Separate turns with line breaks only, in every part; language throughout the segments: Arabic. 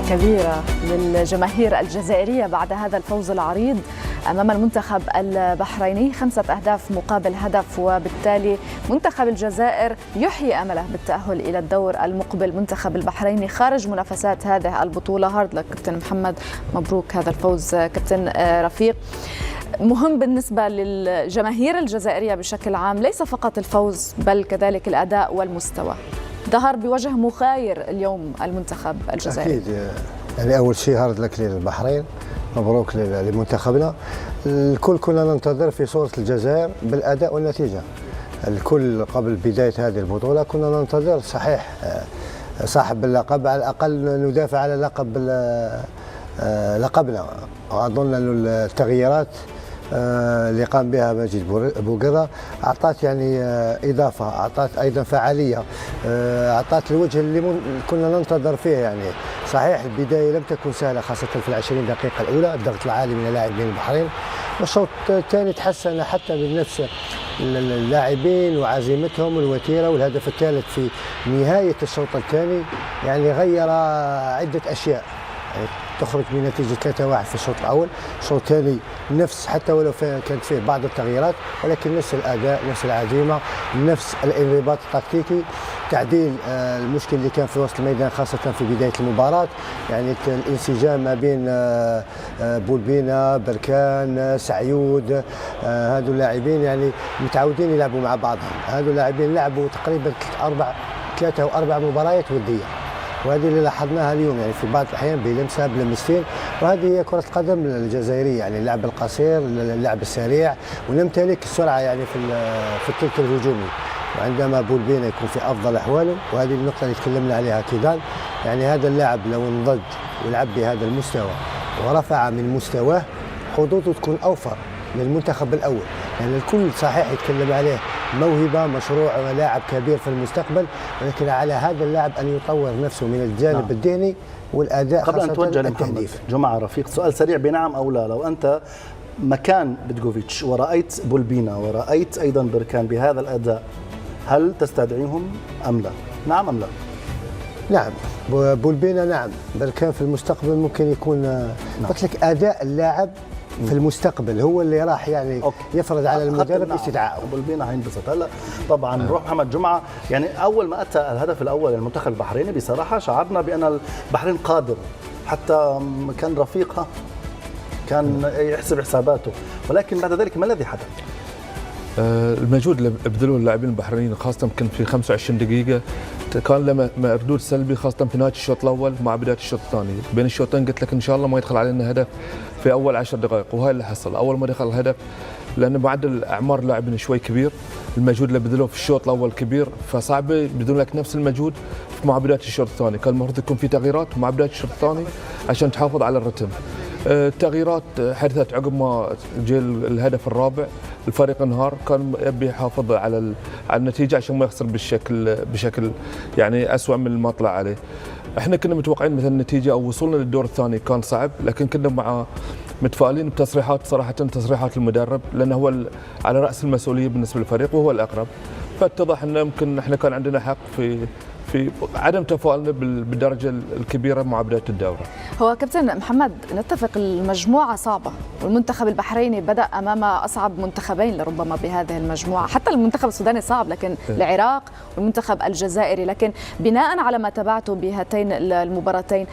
كبيرة للجماهير الجزائرية بعد هذا الفوز العريض أمام المنتخب البحريني 5 أهداف مقابل هدف، وبالتالي منتخب الجزائر يحيي أمله بالتأهل إلى الدور المقبل. منتخب البحريني خارج منافسات هذه البطولة. هارد لك كابتن محمد، مبروك هذا الفوز كابتن رفيق. مهم بالنسبة للجماهير الجزائرية بشكل عام ليس فقط الفوز بل كذلك الأداء والمستوى. ظهر بوجه مخاير اليوم المنتخب الجزائري.
أكيد، يعني أول شيء هارد لك للبحرين، مبروك لمنتخبنا. الكل كنا ننتظر في صورة الجزائر بالأداء والنتيجة. الكل قبل بداية هذه البطولة كنا ننتظر صحيح صاحب اللقب، على الأقل ندافع على لقبنا. وأظن أن التغييرات اللي قام بها مجيد بوقرة أعطت يعني إضافة، أعطت أيضا فعالية، أعطت الوجه اللي كنا ننتظر فيه. يعني صحيح البداية لم تكن سهلة خاصة في 20 دقيقة الأولى، الضغط العالي من لاعبين البحرين. والشوط الثاني تحسن حتى من نفس اللاعبين وعزيمتهم الوتيرة، والهدف الثالث في نهاية الشوط الثاني يعني غير عدة أشياء. يعني تخرج بنتيجة 3-1 في الشوط الأول، الشوط الثاني نفس، حتى ولو كانت فيه بعض التغييرات ولكن نفس الأداء، نفس العزيمة، نفس الانضباط التكتيكي، تعديل المشكل اللي كان في وسط الميدان خاصة في بداية المباراة. يعني الانسجام ما بين بولبينا، بركان، سعيود، هذو اللاعبين يعني متعودين يلعبوا مع بعضهم. هذو اللاعبين لعبوا تقريبا 3 أو 4 مباريات ودية، وهذه اللي لاحظناها اليوم يعني في بعض الأحيان بلمسة بلمستين. وهذه هي كرة القدم الجزائرية، يعني اللعب القصير، اللعب السريع، ونمتلك السرعة يعني في الثلث الهجومي. وعندما بولبينا يكون في أفضل أحواله، وهذه النقطة اللي تكلمنا عليها كيدان، يعني هذا اللاعب لو انضج ولعب بهذا المستوى ورفع من مستواه حظوظه تكون أوفر للمنتخب الأول. يعني الكل صحيح يتكلم عليه موهبة، مشروع، لاعب كبير في المستقبل، ولكن على هذا اللاعب أن يطور نفسه من الجانب الذهني والأداء.
قبل أن توجه لمحمد جمعة رفيق، سؤال سريع بنعم أو لا، لو أنت مكان بيتكوفيتش ورأيت بولبينا ورأيت أيضا بركان بهذا الأداء، هل تستدعيهم أم لا؟ نعم أم لا؟
نعم، بولبينا نعم، بركان في المستقبل ممكن يكون قلت لك أداء اللاعب في المستقبل هو اللي راح يعني يفرض على المدرب استدعائه.
بولبينا هينبسط. هلا طبعا نروح محمد جمعة. يعني اول ما اتى الهدف الاول للمنتخب البحريني بصراحه شعرنا بان البحرين قادر، حتى كان رفيقها كان يحسب حساباته، ولكن بعد ذلك ما الذي حدث؟
المجهود اللي بذلوه اللاعبين البحرينيين خاصه يمكن في 25 دقيقه كان له مردود سلبي، خاصه في نهايه الشوط الاول مع بدايه الشوط الثاني. بين الشوطين قلت لك ان شاء الله ما يدخل علينا هدف في اول 10 دقائق، وهاي اللي حصل. اول ما دخل الهدف لان معدل اعمار اللاعبين شوي كبير، المجهود اللي بذلوه في الشوط الاول كبير، فصعب يبذلون لك نفس المجهود مع بدايه الشوط الثاني. كان المفروض يكون في تغييرات مع بدايه الشوط الثاني عشان تحافظ على الرتم. التغييرات حدثت عقب ما جاء الهدف الرابع. الفريق انهار، كان يبي يحافظ على النتيجه عشان ما يخسر بشكل يعني اسوء من ما طلع عليه. احنا كنا متوقعين مثلا النتيجه او وصولنا للدور الثاني كان صعب، لكن كنا متفائلين بتصريحات، صراحه تصريحات المدرب، لانه هو على راس المسؤوليه بالنسبه للفريق وهو الاقرب. فاتضح ان يمكن احنا كان عندنا حق في عدم تفاؤلنا بالدرجه الكبيره مع بدايه الدوره.
هو كابتن محمد نتفق المجموعه صعبه، والمنتخب البحريني بدا امام اصعب منتخبين لربما بهذه المجموعه، حتى المنتخب السوداني صعب، لكن العراق والمنتخب الجزائري. لكن بناء على ما تابعته بهاتين المباراتين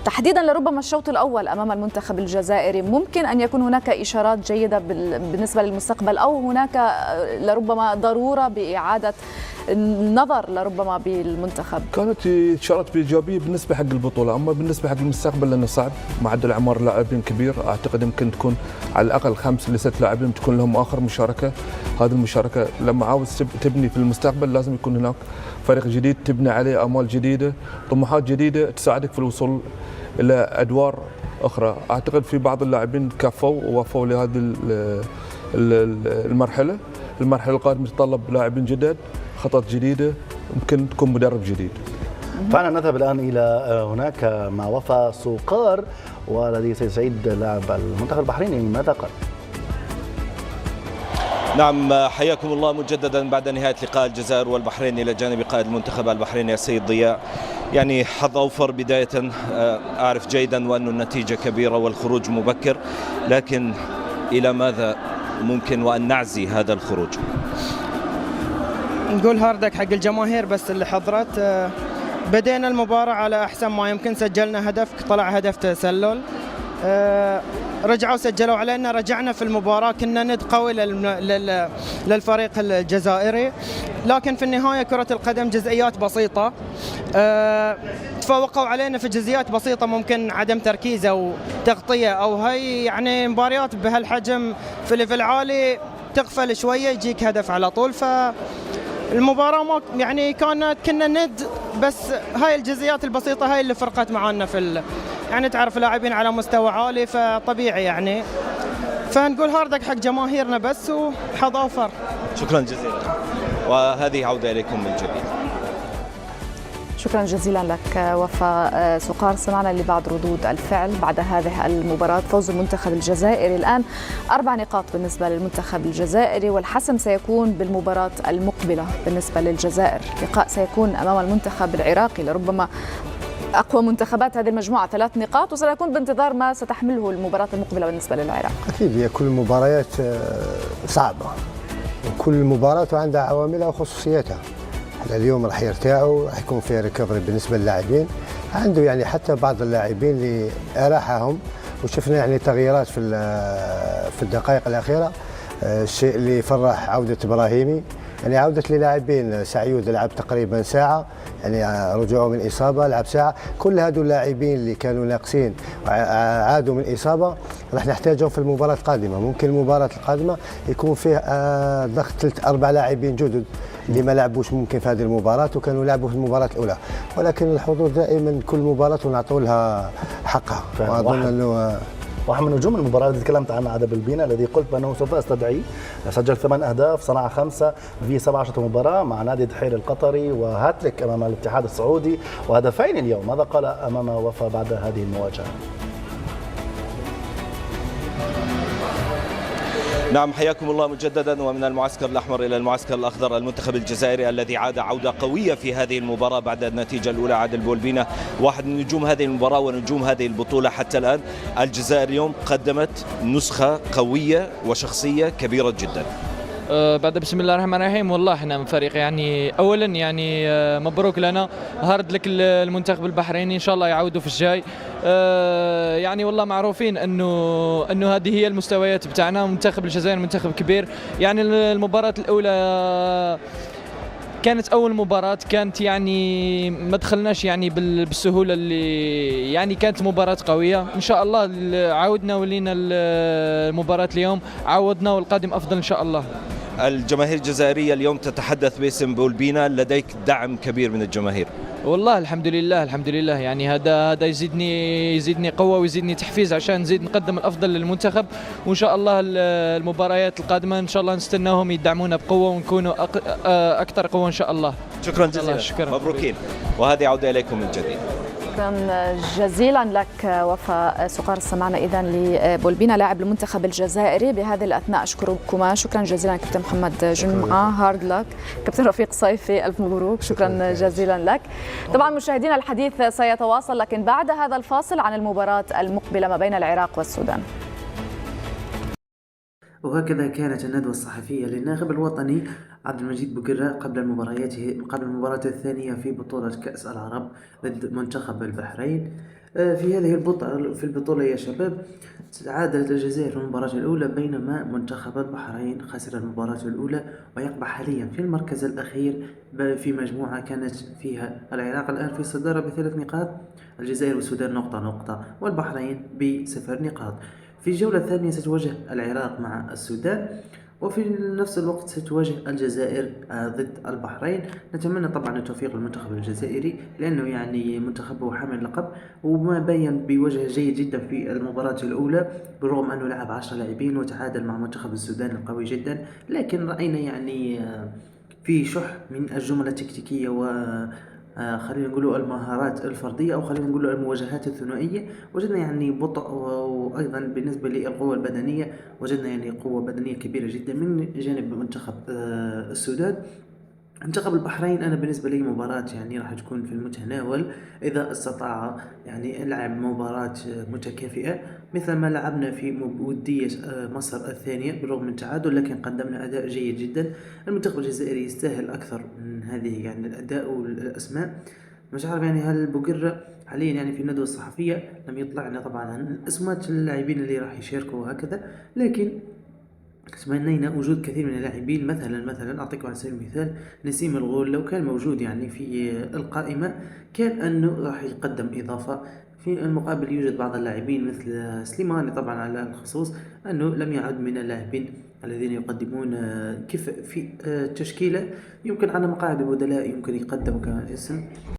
تحديدا لربما الشوط الاول امام المنتخب الجزائري ممكن ان يكون هناك اشارات جيده بالنسبه للمستقبل، او هناك لربما ضروره باعاده النظر لربما بالمنتخب.
كانت اشارات بايجابيه بالنسبه حق البطوله، اما بالنسبه حق المستقبل لانه صعب. معدل اعمار اللاعبين كبير، اعتقد يمكن تكون على الاقل 5 ل 6 لاعبين تكون لهم اخر مشاركه. هذه المشاركه لما عاوز تبني في المستقبل لازم يكون هناك فريق جديد تبني عليه امال جديده، طموحات جديده تساعدك في الوصول الى ادوار اخرى. اعتقد في بعض اللاعبين كفوا ووفوا لهذه المرحله القادمه تتطلب لاعبين جدد، خطط جديده، ممكن تكون مدرب جديد.
فعلا نذهب الان الى هناك مع وفاء سوقار، والذي سيسعيد لاعب المنتخب البحريني. ماذا قال؟
نعم، حياكم الله مجددا بعد نهاية لقاء الجزائر والبحرين إلى جانب قائد المنتخب البحريني السيد ضياء. يعني حظ أوفر بداية. أعرف جيدا وأن النتيجة كبيرة والخروج مبكر، لكن إلى ماذا ممكن وأن نعزي هذا الخروج؟
نقول هاردك حق الجماهير بس اللي حضرت. بدينا المباراة على أحسن ما يمكن، سجلنا هدف، طلع هدف تسلل. رجعوا سجلوا علينا، رجعنا في المباراة كنا ند قوي للفريق الجزائري، لكن في النهاية كرة القدم جزئيات بسيطة. تفوقوا علينا في جزئيات بسيطة، ممكن عدم تركيز أو تغطية أو هاي، يعني مباريات بهالحجم في ليفل عالي تغفل شوية يجيك هدف على طول. فالمباراة ما يعني كنا ند، بس هاي الجزئيات البسيطة هاي اللي فرقت معنا يعني تعرف لاعبين على مستوى عالي فطبيعي يعني. فنقول هاردك حق جماهيرنا بس وحظ أوفر.
شكرا جزيلا، وهذه عودة إليكم من جديد.
شكرا جزيلا لك وفاء سقار. سمعنا اللي بعد ردود الفعل بعد هذه المباراة، فوز المنتخب الجزائري الآن 4 نقاط بالنسبة للمنتخب الجزائري، والحسم سيكون بالمباراة المقبلة بالنسبة للجزائر. لقاء سيكون أمام المنتخب العراقي لربما أقوى منتخبات هذه المجموعة، 3 نقاط، وسيكون بانتظار ما ستحمله المباراة المقبلة بالنسبة للعراق.
أكيد هي كل المباريات صعبة، وكل مباراة عندها عواملها وخصوصياتها. اليوم راح يرتاحوا، راح يكون فيها ريكفري بالنسبة للاعبين. عنده يعني حتى بعض اللاعبين اللي أراحهم، وشفنا يعني تغييرات في الدقائق الأخيرة. الشيء اللي فرح عودة إبراهيمي، يعني عودة للاعبين. سعيود لعب تقريبا ساعة، يعني رجوعه من إصابة لعب ساعة. كل هذول اللاعبين اللي كانوا ناقصين عادوا من إصابة، راح نحتاجهم في المباراة القادمة. ممكن المباراة القادمة يكون فيه ضغط 3-4 لاعبين جدد اللي ما لعبوش ممكن في هذه المباراة وكانوا لعبوا في المباراة الأولى، ولكن الحضور دائما كل مباراة ونعطوا لها حقها. وأظن أنه
واحد من نجوم المباراة التي تكلمت عنها عادل بالبينا، الذي قلت بأنه سوف أستدعيه. سجل 8 أهداف، صنع 5 في 17 مباراة مع نادي دحيل القطري، وهاتريك أمام الاتحاد السعودي، وهدفين اليوم. ماذا قال أمام وفا بعد هذه المواجهة؟
نعم، حياكم الله مجددا. ومن المعسكر الأحمر إلى المعسكر الأخضر، المنتخب الجزائري الذي عاد عودة قوية في هذه المباراة بعد النتيجة الأولى. عادل بولبينا واحد من نجوم هذه المباراة ونجوم هذه البطولة حتى الآن. الجزائر اليوم قدمت نسخة قوية وشخصية كبيرة جدا.
بعد بسم الله الرحمن الرحيم، والله احنا من فريق يعني اولا يعني مبروك لنا، هارد لك المنتخب البحريني، ان شاء الله يعودوا في الجاي. يعني والله معروفين انه هذه هي المستويات بتاعنا. منتخب الجزائر منتخب كبير، يعني المباراة الاولى كانت أول مباراة، كانت يعني ما دخلناش يعني بالسهولة اللي يعني كانت مباراة قوية. إن شاء الله عودنا ولينا المباراة اليوم، عودنا والقادم أفضل إن شاء الله.
الجماهير الجزائرية اليوم تتحدث باسم بولبينا، لديك دعم كبير من الجماهير.
والله الحمد لله الحمد لله، يعني هذا يزيدني قوة ويزيدني تحفيز عشان نزيد نقدم الأفضل للمنتخب. وإن شاء الله المباريات القادمة إن شاء الله نستناهم يدعمونا بقوة ونكونوا أكثر قوة إن شاء الله.
شكرا جزيلا، مبروكين، وهذه عودة إليكم من جديد.
شكرا جزيلا لك وفاء سقار. استمعنا إذا لبولبينا لاعب المنتخب الجزائري. بهذه الأثناء أشكركما شكرا جزيلا كابتن محمد جمعة، هارد لك. كابتن رفيق صيفي، ألف مبروك، شكرا جزيلا لك. طبعا مشاهدينا الحديث سيتواصل، لكن بعد هذا الفاصل عن المباراة المقبلة ما بين العراق والسودان.
وهكذا كانت الندوة الصحفية للناخب الوطني عبد المجيد بوقرة قبل المباراة الثانية في بطولة كأس العرب ضد منتخب البحرين. في هذه البطولة يا شباب، تعادلت الجزائر في المباراة الأولى، بينما منتخب البحرين خسر المباراة الأولى ويقبع حاليا في المركز الأخير في مجموعة كانت فيها العراق الآن في الصدارة ب3 نقاط، الجزائر والسودان نقطة، والبحرين ب0 نقاط. في الجولة الثانية ستواجه العراق مع السودان، وفي نفس الوقت ستواجه الجزائر ضد البحرين. نتمنى طبعا التوفيق للمنتخب الجزائري، لأنه يعني منتخبه حامل لقب، وما بين بوجه جيد جدا في المباراة الأولى بالرغم أنه لعب 10 لاعبين وتعادل مع منتخب السودان القوي جدا. لكن رأينا يعني في شح من الجمل التكتيكية و خلينا نقولوا المهارات الفردية، أو خلينا نقولوا المواجهات الثنائية. وجدنا يعني بطء، وأيضا بالنسبة للقوة البدنية وجدنا يعني قوة بدنية كبيرة جدا من جانب منتخب السودان. منتخب البحرين أنا بالنسبة لي مباراة يعني راح تكون في المتناول إذا استطاع يعني لعب مباراة متكافئة مثل ما لعبنا في ودية مصر الثانية بالرغم من التعادل، لكن قدمنا أداء جيد جدا. المنتخب الجزائري يستاهل أكثر من هذه يعني الأداء والأسماء. مش عارف يعني هل بوقرة حاليا يعني في الندوة الصحفية لم يطلعنا طبعا عن اسماء اللاعبين اللي راح يشاركوا وهكذا، لكن تمنينا وجود كثير من اللاعبين. مثلا اعطيكم على سبيل المثال نسيم الغول لو كان موجود يعني في القائمة كان انه راح يقدم اضافة. في المقابل يوجد بعض اللاعبين مثل سليماني طبعا على الخصوص انه لم يعد من اللاعبين الذين يقدمون كيف في تشكيلة يمكن على مقاعد البدلاء يمكن يقدم كاسم.